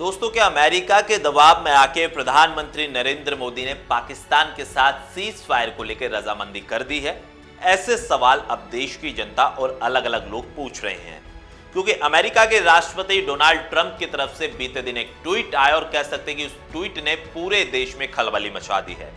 दोस्तों, क्या अमेरिका के दबाव में आके प्रधानमंत्री नरेंद्र मोदी ने पाकिस्तान के साथ सीज फायर को लेकर रजामंदी कर दी है? ऐसे सवाल अब देश की जनता और अलग अलग लोग पूछ रहे हैं, क्योंकि अमेरिका के राष्ट्रपति डोनाल्ड ट्रंप की तरफ से बीते दिन एक ट्वीट आया और कह सकते हैं कि उस ट्वीट ने पूरे देश में खलबली मचा दी है।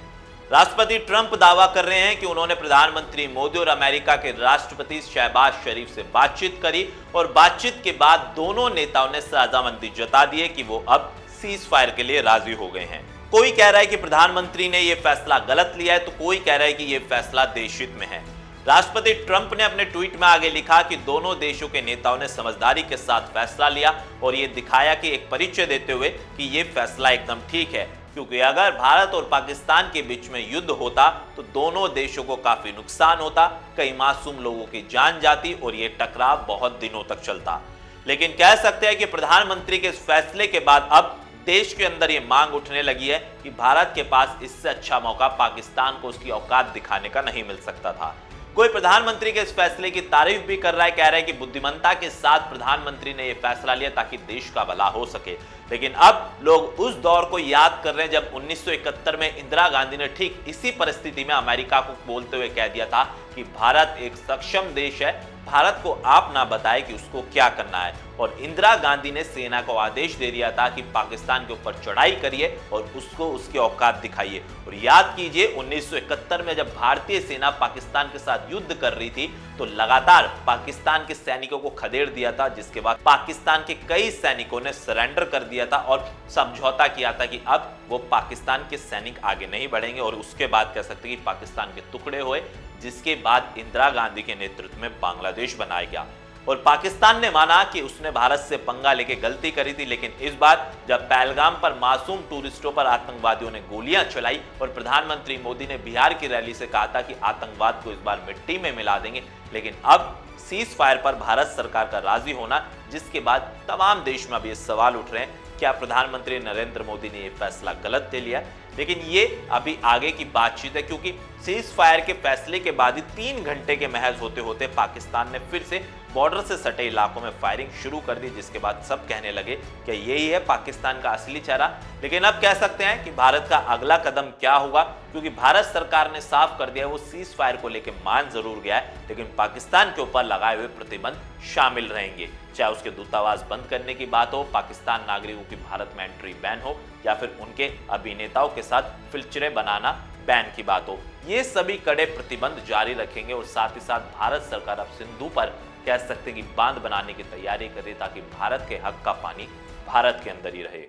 राष्ट्रपति ट्रंप दावा कर रहे हैं कि उन्होंने प्रधानमंत्री मोदी और अमेरिका के राष्ट्रपति शहबाज शरीफ से बातचीत करी और बातचीत के बाद दोनों नेताओं ने रजामंदी जता दी है कि वो अब सीज फायर के लिए राजी हो गए हैं। कोई कह रहा है कि प्रधानमंत्री ने यह फैसला गलत लिया है, तो कोई कह रहा है कि यह फैसला देशहित में है। राष्ट्रपति ट्रंप ने अपने ट्वीट में आगे लिखा कि दोनों देशों के नेताओं ने समझदारी के साथ फैसला लिया और ये दिखाया कि एक परिचय देते हुए कि ये फैसला एकदम ठीक है, क्योंकि अगर भारत और पाकिस्तान के बीच में युद्ध होता तो दोनों देशों को काफी नुकसान होता, कई मासूम लोगों की जान जाती और ये टकराव बहुत दिनों तक चलता। लेकिन कह सकते हैं कि प्रधानमंत्री के इस फैसले के बाद अब देश के अंदर ये मांग उठने लगी है कि भारत के पास इससे अच्छा मौका पाकिस्तान को उसकी औकात दिखाने का नहीं मिल सकता था। कोई प्रधानमंत्री के इस फैसले की तारीफ भी कर रहा है, कह रहा है कि बुद्धिमत्ता के साथ प्रधानमंत्री ने यह फैसला लिया ताकि देश का भला हो सके। लेकिन अब लोग उस दौर को याद कर रहे हैं जब 1971 में इंदिरा गांधी ने ठीक इसी परिस्थिति में अमेरिका को बोलते हुए कह दिया था कि भारत एक सक्षम देश है, भारत को आप ना बताएं कि उसको क्या करना है। और इंदिरा गांधी ने सेना को आदेश दे दिया था कि पाकिस्तान के ऊपर चढ़ाई करिए और उसको उसकी औकात दिखाइए। और याद कीजिए 1971 में जब भारतीय सेना पाकिस्तान के साथ युद्ध कर रही थी तो लगातार पाकिस्तान के सैनिकों को खदेड़ दिया था, जिसके बाद पाकिस्तान के कई सैनिकों ने सरेंडर कर दिया था और समझौता किया था कि अब वो पाकिस्तान के सैनिक आगे नहीं बढ़ेंगे। और उसके बाद कह सकते हैं कि पाकिस्तान के टुकड़े हुए, जिसके बाद इंदिरा गांधी के नेतृत्व में बांग्लादेश बनाया गया। और पाकिस्तान ने माना कि उसने भारत से पंगा लेके गलती करी थी, लेकिन इस बार जब पहलगाम पर मासूम टूरिस्टों पर आतंकवादियों ने गोलियां चलाई और प्रधानमंत्री मोदी ने बिहार की रैली से कहा था कि आतंकवाद को इस बार मिट्टी में मिला देंगे, लेकिन अब सीज फायर पर भारत सरकार का राजी होना, जिसके बाद तमाम देश में अब ये सवाल उठ रहे हैं क्या प्रधानमंत्री नरेंद्र मोदी ने यह फैसला गलत ले लिया। लेकिन ये अभी आगे की बातचीत है, क्योंकि सीज फायर के फैसले के बाद ही 3 घंटे के महज होते होते पाकिस्तान ने फिर से बॉर्डर से सटे इलाकों में फायरिंग शुरू कर दी, जिसके बाद सब कहने लगे कि यही है पाकिस्तान का असली चेहरा। लेकिन अब कह सकते हैं कि भारत का अगला कदम क्या होगा, क्योंकि भारत सरकार ने साफ कर दिया वो सीज फायर को लेकर मान जरूर गया है, लेकिन पाकिस्तान के ऊपर लगाए हुए प्रतिबंध शामिल रहेंगे, चाहे उसके दूतावास बंद करने की बात हो, पाकिस्तान नागरिकों की भारत में एंट्री बैन हो, या फिर उनके अभिनेताओं के साथ फिल्चरें बनाना बैन की बात हो। ये सभी कड़े प्रतिबंध जारी रखेंगे और साथ ही साथ भारत सरकार अब सिंधु पर कह सकते हैं कि बांध बनाने की तैयारी करे ताकि भारत के हक का पानी भारत के अंदर ही रहे।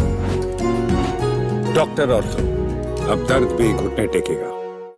डॉक्टर ऑर्थो, अब दर्द भी घुटने टेकेगा।